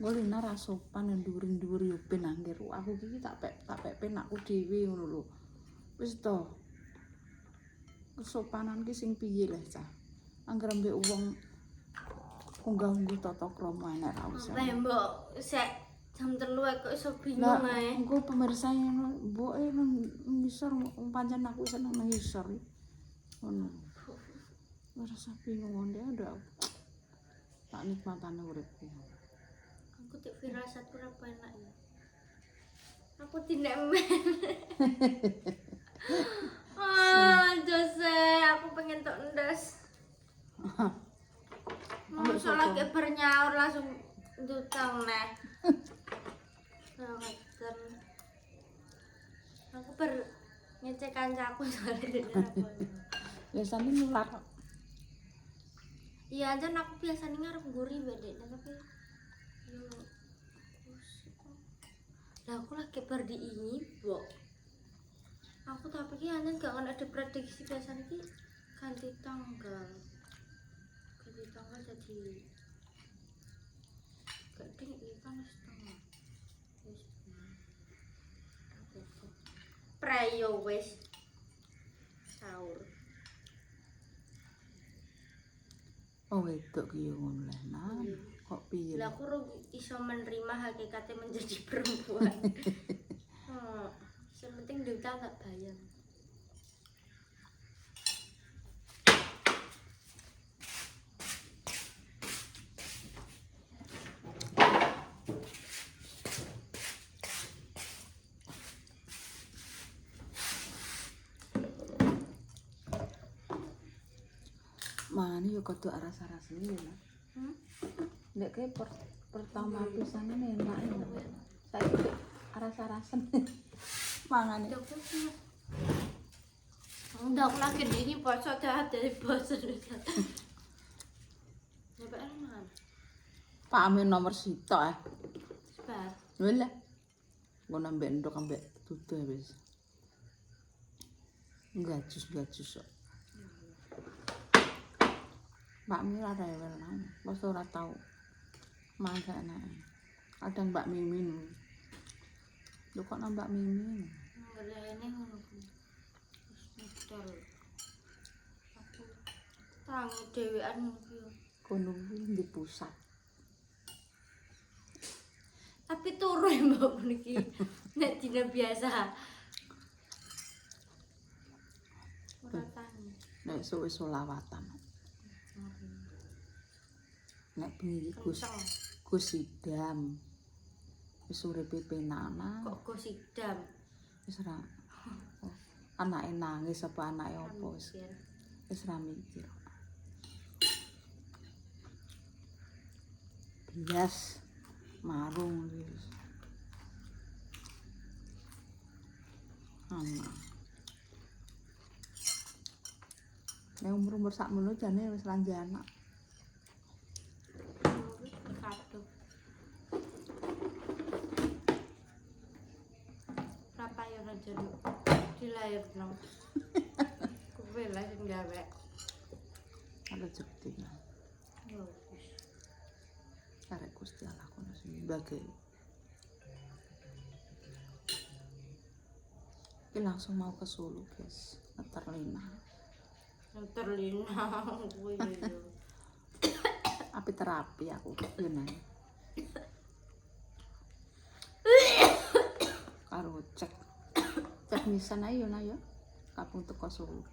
Golina ra sopan ndur-ndur yo ben angger aku iki tak pek penakku dhewe ngono lho. Wis to. Kesopanan ki sing piye lah cah. Angger mbek wong unggah-ungguh tata krama enek ra usah. Mbok sek jam 3 kok iso bingung ae. Engko pemirsa mboke nang ngisor pancen aku seneng nang ngisor. Ngono. Ora usah bingung ndek tak nikmatane uripku. Aku tik firasatku ora enak ya. Aku tidak men. Jose, aku pengen tok ndas. Masa lagi bernyaur langsung ndutang neh. Ngeten. Aku ngecek kancaku soalnya Biasane nular. Iya, jan aku biasanya ngarep nguri bedek tapi yo lah aku lagi di ini, Bok. Aku tapi ki anjen gak ada prediksi biasanya ki ganti tanggal. Ganti tanggal jadi gak ding iki kan setengah. Wis. Preyo wis. Sahur. Oh wedok ki yo ngono lah nah. Kok piye? Lah aku iso menerima hakikatnya menjadi perempuan. Yang penting duitnya gak bayar. Mane yo kudu aras-arasane lho. Nek ke pertama pisane enak. Saiki aras-arasen. Mangane. Udah aku lagi di ini poso dari bosan. Nyampe mana? Pak Amin nomor sitok Sebar. Lha. Ngono ambek ndok ambek dudu wis. Gajus kok. Mbak Mi ora rewel nang, wis ora tau mangkane. Kadang Mbak Mimin. Lho kok nang Mbak Mimin? Ngrene ngono ku. Wis modal. Aku tangi dhewean ngono ku. Kono kuwi di pusat. Tapi turu mbok niki. Nek dina biasa. Ora tangi. Nek suwe selawatan. Nek bengi Gus Idam. Wis uripe penana. Kok Gus Idam? Wis ora. Anake nangis apa anake apa wis ora mikir. Bias marung wis. Nek umur sakmono jane wis lanjut anak. Kado. Berapa ya raja dilahirno. Kuwi lah sing gawe. Ada rezeki lah. Yo wis. Karek Gusti Allah kono sing bagai. Ki langsung mau ke Solo, guys. Terlina kuwi yo. Api terapi aku bener. Karo cek nisan ayo yo kapung teko Solo.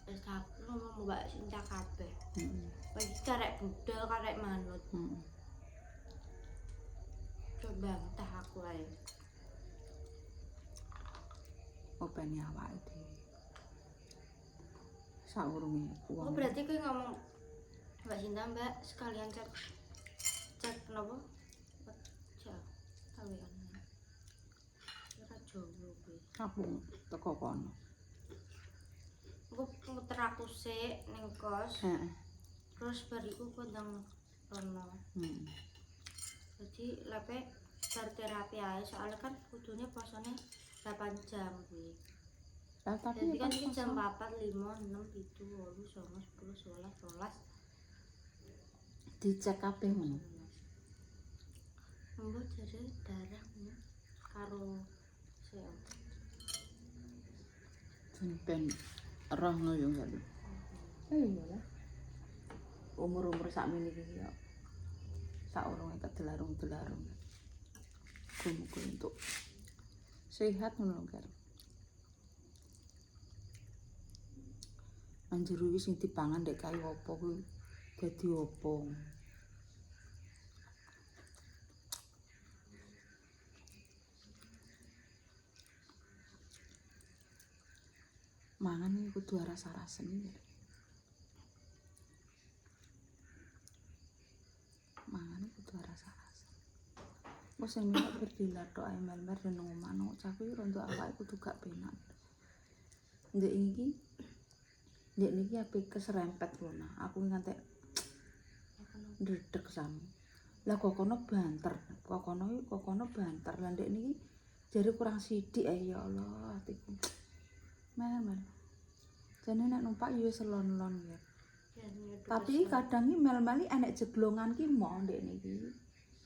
Wis aku ngomong Mbak Sinta kabeh. Wis karek budal karek manut. Coba entah aku ae. Openi awake dhewe. Saurunge Oh uang. berarti kowe ngomong Mbak Sinta Mbak sekalian cek napa? Cek kawean. Ora jowo kuwi. Kapung teko kono. Aku muter aku sik ning kos. Heeh. Terus bariku kondang rono. Jadi lepe bar terapi ae soalnya kan kudune posone 8 jam kuwi. Lah tapi Jadi kan iki jam 4, 5, 6, 7, 8, 9, 10, 11, 12. dicek kabeh ngono. Mbok jadi darah karo sel. Ben roh ngoyo kan. Iya lah. Umur-umur sakmene iki ya. Saurunge kedelarung-delarung. Muga-muga untuk sehat ngono kan. Anjero iki sing dipangan ndek kayu apa kuwi dadi apa? Mangan iki kudu rasa-rasen ya. Mangan kudu rasa-rasen. Wes sing minyak berdilat tok ae mel-mel nang omah nang cah kuwi rondo awake kudu gak penak. Ndek niki ape keserempet lho nah. Aku ngantek ndredeg sam. Lah kokono banter. Kokono banter. Lah ndek niki jare kurang sithik ae ya Allah atiku. Mel. Jane nek numpak yo selon-lon ya. Tapi kadang iki mel-meli enek jeglongan ki mo ndek niki.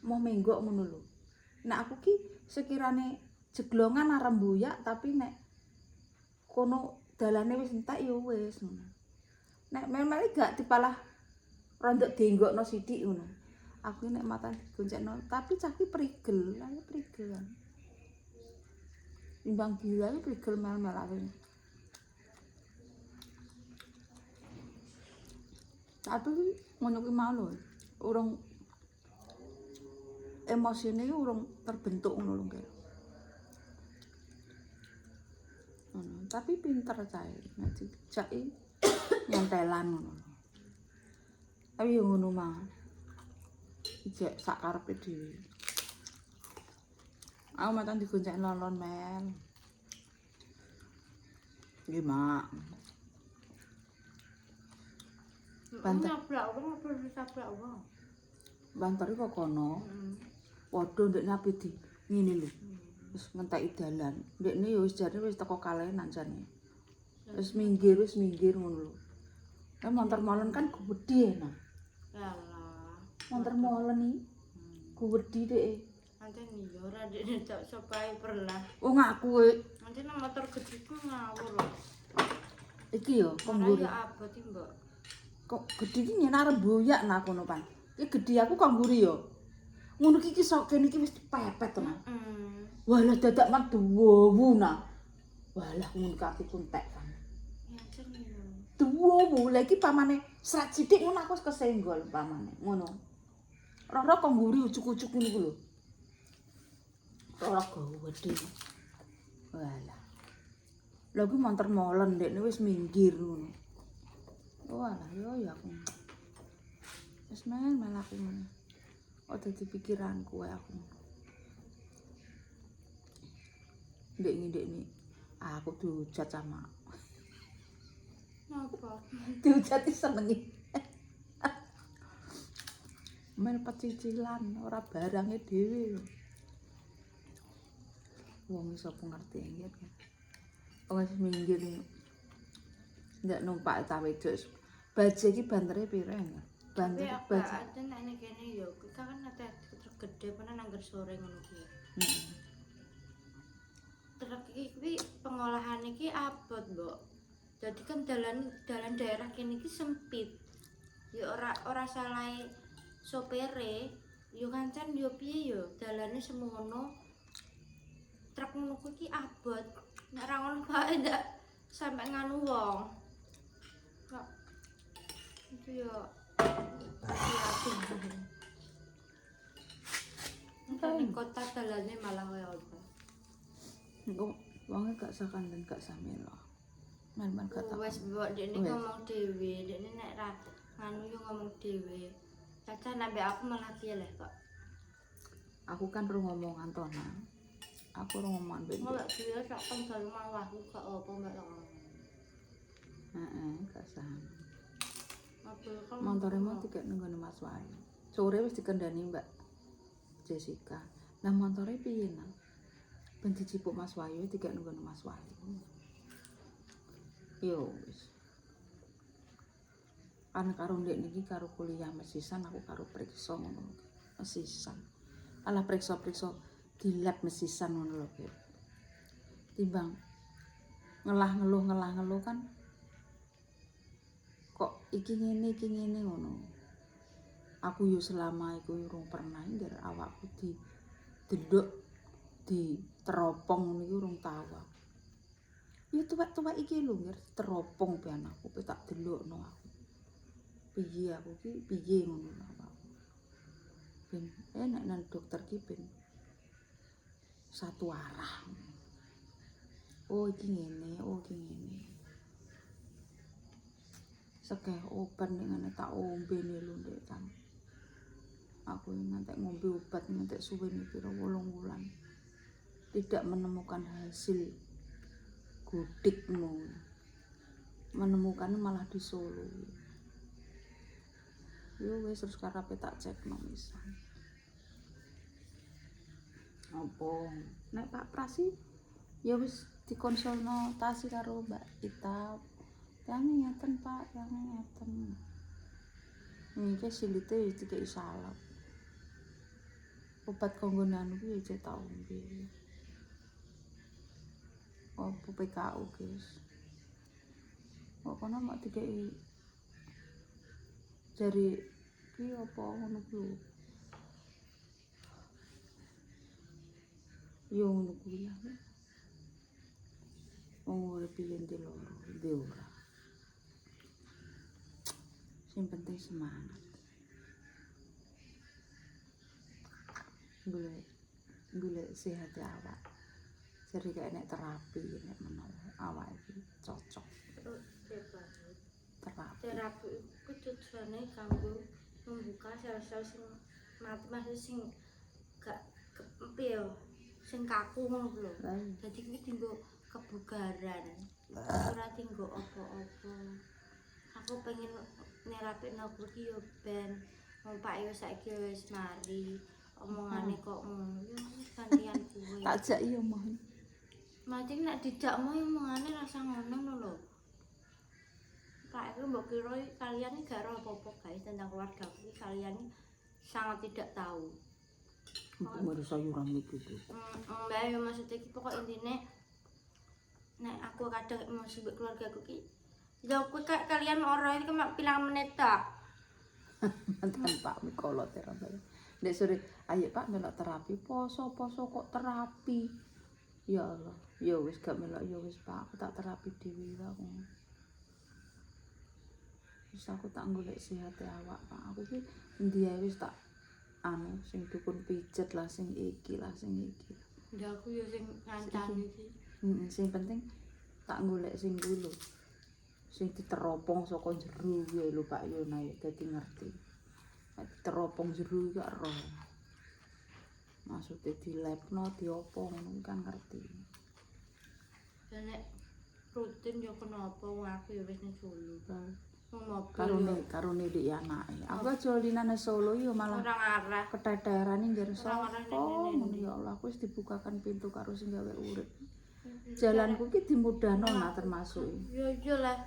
Mau menggok ngono lho. Nek aku ki sekirane jeglongan arep mbuyak tapi nek kono dalane wis entek ya wis ngono. Nek mel-meli gak dipalah rondok dienggokno sithik ngono. Aku nek matan digoncengno tapi cah ki prigel, ayo prigelan. Timbang gila iki prigel mel-mel aku. Tapi ngono ki mau lho. Urung emosine iki urung terbentuk ngono lho, Kak. Tapi pinter cae nek dijaki nyentelan ngono. Tapi yo ngono mah. Ijek sak karepe dhewe. Aku matan digonceng lon-lon mel. Nggih, Mak. Banter nabrak wong apa ditabrak wong? Banter kok kono. Padha ndekne ape di ngene lho. Wis ngenteki dalan. Ndekne ya wis jare wis teko kalenan jane. Wis minggir ngono lho. Lah montor molen kan gedhe nah. Yalah. Montor molen iki gedhe dhek. Anten yo ora dekne tak sopai pernah. Oh ngaku e. Anten nang motor gedhe ku ngawur lho. Iki yo kongguri. Ya abot iki, Mbok. Kok gedhe iki nyen arep boyak nah kono pan. Iki gedhe aku kongguri yo. Ngono iki sok kene iki wis dipepet to nah. Walah dadak mak duwu nah. Walah ngono kaki kuntek kan. Ya jen yo. Duwu lha iki pamane srat sithik ngono aku wis kesenggol pamane ngono. Roh-roh kongguri ucuk-ucuk ngono ku lho. Ora gede. Walah. Lha ku montor molen ndekne wis minggir ngono. Walah yo ya aku. Wis mel aku ngono. Oh dadi pikiranku wae aku. Ndek-ndekne aku dihujat sama. Napa? Dihujat senengi. Mel pecicilan ora barange dhewe. Wong iso pengerti ya kan. Wong wis minggir ndak numpak ta wedok. Baje iki bantere piro ya? Banter baje. Ada nek kene yo, kita kan ate gede pernah nangger sore ngono ki. Truk iki pengolahan iki abot, Mbok. Jadi kan dalan daerah kene iki sempit. Ya ora salahe sopere, yo kancen yo piye yo, dalane semono. Truk ngono iki abot. Nek ra ngono kae ndak sampe nganu wong. Kok itu yo Ning kota dalane malah kaya apa. Engko wonge gak sakandan gak samelo. Men gak tak. Wes mbok dekne ngomong dhewe, dekne nek ra nganu yo ngomong dhewe. Caca nambah aku malah piye leh kok. Aku kan ro ngomongan to nang. Aku ro ngomongan ben. Ora dhewe sak tanggal mawahku gak apa mbak ngono. Gak sah. Apa Montore mau tiga nunggu Mas Wahyu. Sore wis dikendani Mbak Jessica. Nah montore piye nang? Ben dicipuk Mas Wahyu tiga nunggu Mas Wahyu. Yo wis. Kan karo ndek niki karo kuliah mesisan aku karo priksa ngono. Mesisan. alah periksa-periksa di lab mesisan ngono lho Beb. Timbang ngelah ngeluh kan kok iki ngene ngono. Aku yo selama iku urung pernah ngger awakku delok di teropong niku urung tau. Ya tuwek-tuwek iki lho ngger teropong ben aku tak delokno aku. Piye aku ki piye ngono awakku. Ben nek nang dokter ki ben satu arah. Oh iki ngene, oh iki ngene. Sekeh obat nek ngene tak ombene lho Ndek kan. Aku ngantek ngombe obat ngantek suwe pira 8 wulan. Tidak menemukan hasil godikmu. Menemukan malah di Solo. Yo wis terus karepe tak cekno misal. Apa nek Pak Prasi ya wis dikonsultasi karo Mbak Ita. Yang ngeten Pak, yang ngeten. Iki silite wis dikeki salep. Obat konggonan kuwi aja tak ombe. Apa PKU guys. Kok kono mak dikeki jari ki apa ngono kuwi. Yo ngono kuwi lah. Wong urip yen loro, ndi ora. Sing penting semangat. Golek sehat awak. Jadi kayak nek terapi nek menawa awak iki cocok. Terapi itu tujuannya kanggo membuka sel-sel sing mati sing gak piye yo sing kaku ngono lho. Dadi kuwi dienggo kebugaran. Ora dienggo apa-apa. Aku pengen nerapikno kuwi yo ben wong Pak yo saiki wis mari omongane kok ngono yo gantian kuwi. Tak jak iya mohon. Mati nek dijakmu omongane rasa ngono lho. Pak itu mbok kira kalian gak ora apa-apa guys tentang keluarga aku kalian sangat tidak tahu. Baru sayuran itu tuh. Mbak yo maksudnya iki pokok intine nek aku kadang emosi mbek keluarga aku ki ya aku kalian ora iki mak pilang menit tak. Mantan Pak Mikolo terapi. Nek sore ayo Pak melok terapi poso kok terapi. Ya Allah, ya wis gak melok ya wis Pak, aku tak terapi dhewe wae. Wis aku tak golek sehat awak Pak. Aku ki endi ae wis tak sing dukun pijet lah sing iki lah sing iki. Ya aku yo sing ngancani iki. Sing penting tak golek sing dulu. Sing diteropong saka jero kuwi lho Pak yo nae dadi ngerti. Diteropong jero iki gak ero. Maksudnya di labno diopo ngono kan ngerti. Ya nek rutin yo kenapa wong aku yo wis ning Solo. Karone dik anake. Aku aja linane Solo yo malah ora ngarah. Keteterane njer sapa. Ya Allah, aku wis dibukakan pintu karo sing gawe urip. Jalanku ki dimudahno nah termasuk. Yo yo lah.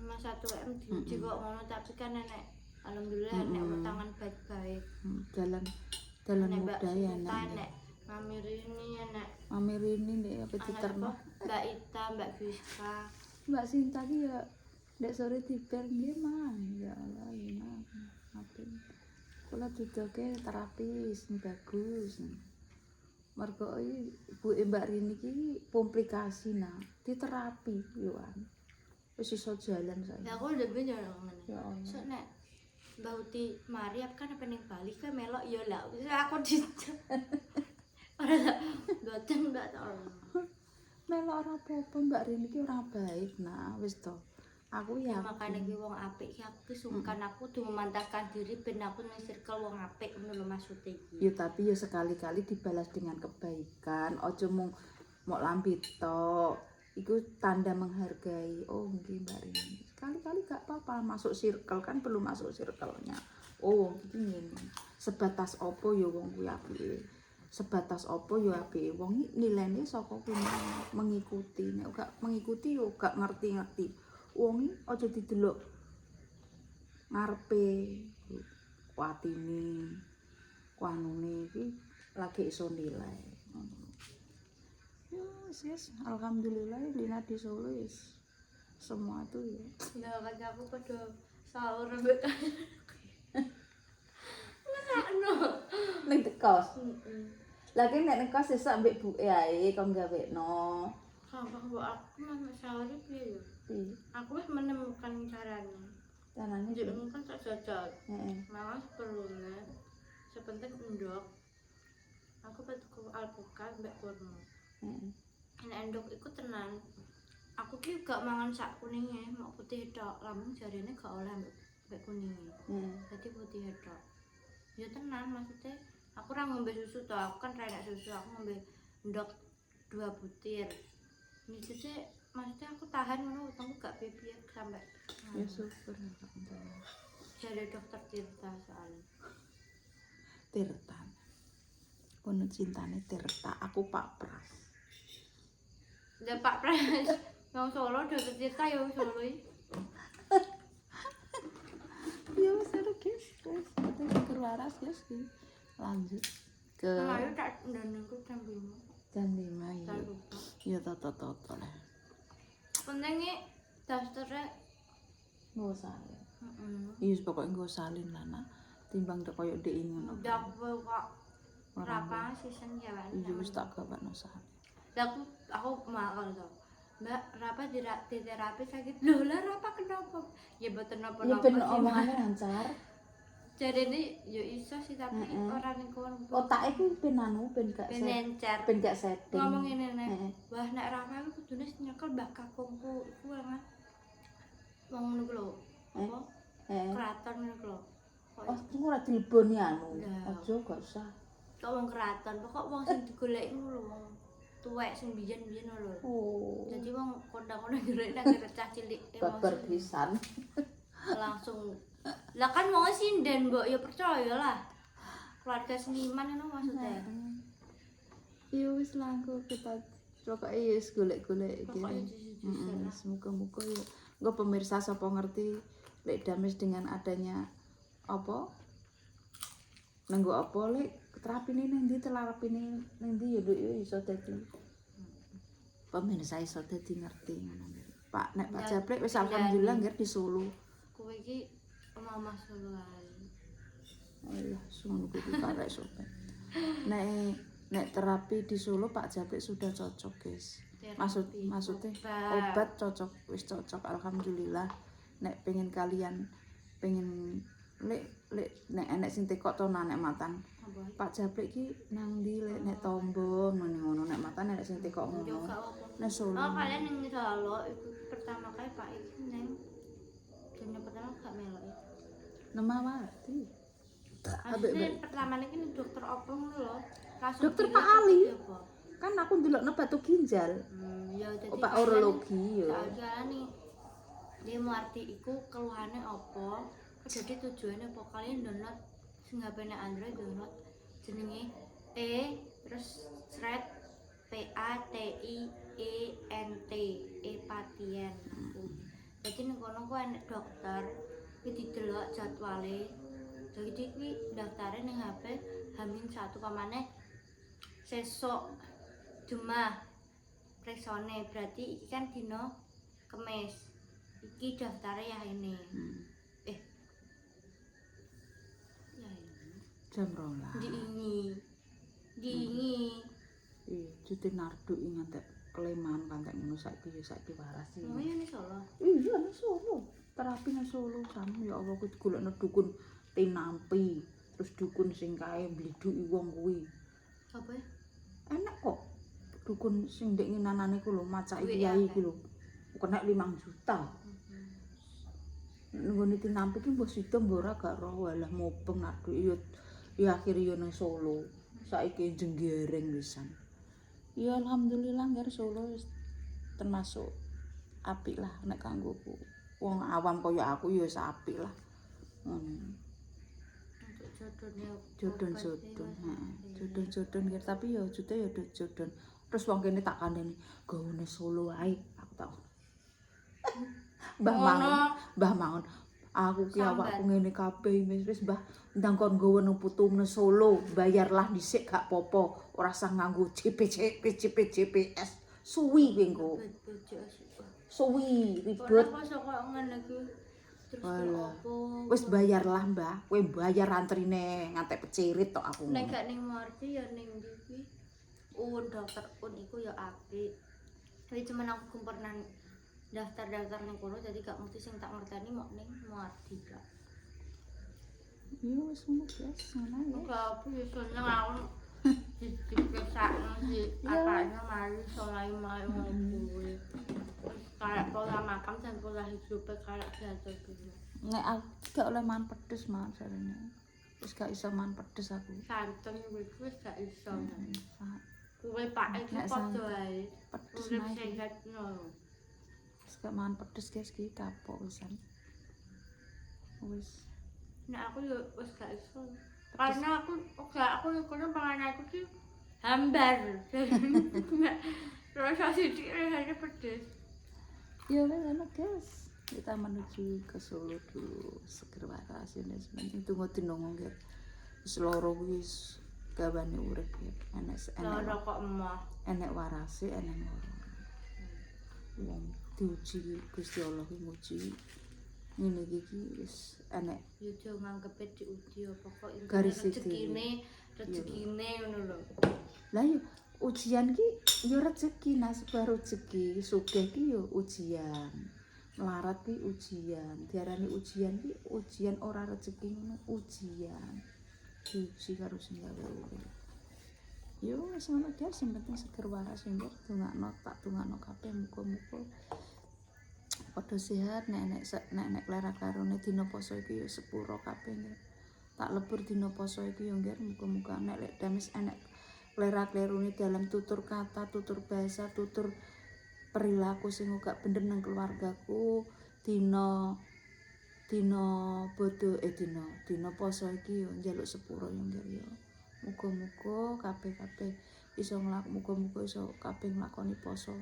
Mas 1M diuji kok ngono tapi kan nenek alhamdulillah nek tangan baik-baik. Dalan mudah ya nek. Mami Rini nek apa diterno. Mbak Ita, Mbak Giska. Mbak Sinta ki ya nek sore diper nggih mah. Ya Allah, ya apa. Kula dudoke terapi sing bagus. Mergo ibuke Mbak Rini ki komplikasi nah, diterapi yo an. Wis iso jalan saya. Ya aku lebih yo ngene. Ya Allah. So nek Mbak Uti mari apa kan pengen Bali kan melok yo lah. Aku dijak. Ora boten Mbak to. Melok ora apa-apa Mbak Rini ki ora baik nah, wis to. Aku ya makane ki wong apik ki aku sungkan aku kudu memantapkan diri ben aku nang circle wong apik ngono lho maksude iki. Ya tapi ya sekali-kali dibalas dengan kebaikan, ojo mung mok lambi tok. Iku tanda menghargai. Oh, nggih Mbak Rini. Sekali-kali gak apa-apa masuk circle kan perlu masuk circle-nya. Oh, iki ngene. Sebatas opo ya wong kuwi apike. Sebatas opo ya apike. Wong nilainya saka kuwi mengikuti. Nek gak mengikuti yo gak ngerti-ngerti. Wong aja didelok ngarepe watine kuanune iki lagi iso nilai. Yes, alhamdulillah Lina di Solo yes. Semua tuh ya. Lah kan aku pada sahur mbek. Mesakno. Ning kos. Heeh. Lagi nek ning kos sesuk ambek buke ae kon gawekno. Gampang mbok aku mah sahur piye ya? Piye? Aku wis menemukan caranya. Carane Jadi piye? kan tak jajal. Heeh. Malah perlunya sepenting endok. Aku tuku alpukat mbek kurma. Heeh. Nek endok iku tenan. Aku ki gak mangan sak kuninge, mau putih tok. Lamun jarine gak oleh mbek kuninge. Heeh. Dadi putih tok. Ya tenan maksudnya aku ora ngombe susu toh, aku kan ra enak susu, aku ngombe endok 2 butir. Maksudnya aku tahan ngono utangku gak piye sampai. Ya syukur alhamdulillah. Jadi dokter Tirta soalnya. Tirta. Kono cintane Tirta, aku Pak Pras. Ya Pak Pras, wong Solo dokter Tirta ya wong Solo iki. Ya wis guys, guys. Kita waras guys. Lanjut ke Ayo tak ndonku jam 5. jam 5 Tak ya. lupa. Ya toto lah. Pentingnya daftarnya Nggo salin. heeh. Iya pokoke nggo salin lah nak. Timbang tek koyo ndek ngono. Udah kok berapa season ya kan? Iya wis tak gawakno salin. Aku makan tuh. Mbak, Rapa di terapi sakit. Loh lah Rapa kenapa? Ya boten Ya napa-napa ben sih. omongane lancar. Jadi ini ya iso sih tapi orang ning kono Otak iku ben ben gak ben encer. ben gak setting. Ngomong ngene nek. Heeh. Wah nek Rapa iku kudune nyekel Mbah Kakungku iku ana wong ngono lho. Apa? Heeh. Keraton ngono lho. Kok Oh, kamu ora dileboni anu. Lah. Aja gak usah. kok wong keraton, pokok wong sing digoleki ngono lho wong tuwek sing biyen-biyen lho. Oh. Jadi wong kondang-kondang jero nang cah cilik Babar pisan. langsung lah kan mau sinden mbok ya percaya lah keluarga seniman itu maksudnya Iya wis lah aku kita pokoknya ya wis golek-golek iki. pokoknya jujur lah Semoga-moga ya engko pemirsa sapa ngerti lek dames dengan adanya apa nanggo apa lek terapine ning ndi telarapine ning ndi ya Nduk, ya iso dadi pemirsa iso dadi ngerti ngono. Pak nek Pak Dan- Jablek wis dan- alhamdulillah nggih di Solo. kowe iki omah Solo ae Allah, sungguh kudu karek sobat. Nek terapi di Solo Pak Jablek sudah cocok, guys. Terapi, Maksudnya obat cocok, wis cocok alhamdulillah. Nek pengen kalian pengen lek nek enek sing tekok to nek matan. apa Pak Jablek ki nang ndi lek nek Tombo ngono nek matan nek sing tekok yo ngono. gak apa Nek Solo. oh kalian yang di Solo itu pertama kali Pak iki neng dunia pertama gak melok ya Nemawati. maksudnya pertama ini kan dokter apa ngono lho langsung Dokter bilang Pak Ali. apa apa. Kan aku ndelokno batu ginjal. Ya jadi Pak urologi ya. Soalnya nih dia mau arti iku keluhannya apa jadi tujuannya apa kalian download sing HP-ne Android download jenenge terus thread PATIENT patien jadi ning kono ku enek dokter iki didelok jadwale jadi iki daftare ning HP H-1 pamane sesuk Jumat preksone berarti iki kan dino Kemis iki daftare ya ini ya ini Jam 12. diingi Iya, cuti nardu ngantek Sleman kantek ngono saiki waras sih. oh iya nih Solo Iya, nang Solo. Terapi nang Solo sama ya Allah kuwi golekno dukun tinampi. Terus dukun sing kae mbliduki wong kuwi. apa ya Enak kok. Dukun sing ndek nginanane ku lho macake Duit kiai akeh. iki lho. Kena 5 juta. Nggone tinampi ki mbok sida mbok ora gak roh walah mubeng nardu ya akhire yo nang Solo. Saiki jenggereng pisan. Ya alhamdulillah nggih Solo wis termasuk apik lah nek kanggoku. Wong awam kaya aku ya wis apik lah. Ngono. untuk jodohnya Jodon-jodon, heeh. Jodon-jodon nggih tapi ya jute ya jodon. Terus wong kene tak kandhani gawane Solo ae. Aku tak Mbah Mangun Aku ki Sambat. awakku ngene kabeh wis Mbah ndang kon nggawa nang putumu Solo, bayarlah dhisik gak popo, ora usah nganggo GPS. Suwi kowe engko. Bojo asik. Suwi, Ora ribet. kok sok ngene iki. Terus kok Walah. apa? Wis bayarlah Mbah, kowe bayar antrine ngantek pecirit tok aku. Nek gak ning Morti ya ning ndi kuwi. Dokter iku ya apik. Tapi cuman aku pernah daftar ning kono jadi gak mesti sing tak ngerteni mok ning Morti kak. Iya wis ngono guys, ngono ya. Enggak apa ya seneng aku dipesakno di apanya mari solai mai ngono. Kayak pola makam dan pola hidup kayak diatur dulu. Nek aku gak oleh mangan pedes mah jarene. Wis gak iso mangan pedes aku. Santen wis gak iso. Sa- Kuwe pak iki Nek padha ae. Pedes Urip mah. sehat no. Wis gak mangan pedes guys iki kapok wisan. Wis Nek aku yo wis gak iso. Karena aku kono panganan aku ki hambar. Rasa sithik rasane pedes. ya wis ngono guys. Kita menuju ke Solo dulu. Seger waras ini sebenarnya tunggu dinongo nggih. Wis loro wis gawane urip ya. Loro kok emoh. Enek warase, enek loro. Wong diuji Gusti Allah ki nguji. Ngene iki wis enek Yo aja nganggepe diuji apa kok Garis rezekine ngono lho. lah yo ujian ki yo rezeki nasibah rezeki sugih ki yo ujian melarat ki ujian diarani ujian ki ujian ora rezeki ngono ujian diuji karo sing gawe urip yo wis ngono guys sing penting seger waras sing dongakno tak dongakno kabeh muga-muga padha sehat nek lara karone dina poso iki yo sepuro kabeh nggih tak lebur dina poso iki yo nggih muga-muga nek lek dames enek klera-klerune dalam tutur kata, tutur bahasa, tutur perilaku sing gak bener nang keluargaku dina poso iki yo njaluk sepuro yo nggih yo. Muga-muga kabeh iso muga-muga iso kabeh nglakoni poso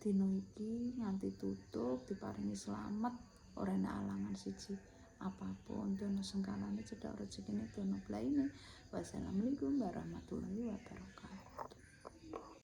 dina iki nganti tutup diparingi selamat ora ana alangan siji apapun dono sengkalane cedhak rezekine dono blaine. Wassalamualaikum warahmatullahi wabarakatuh.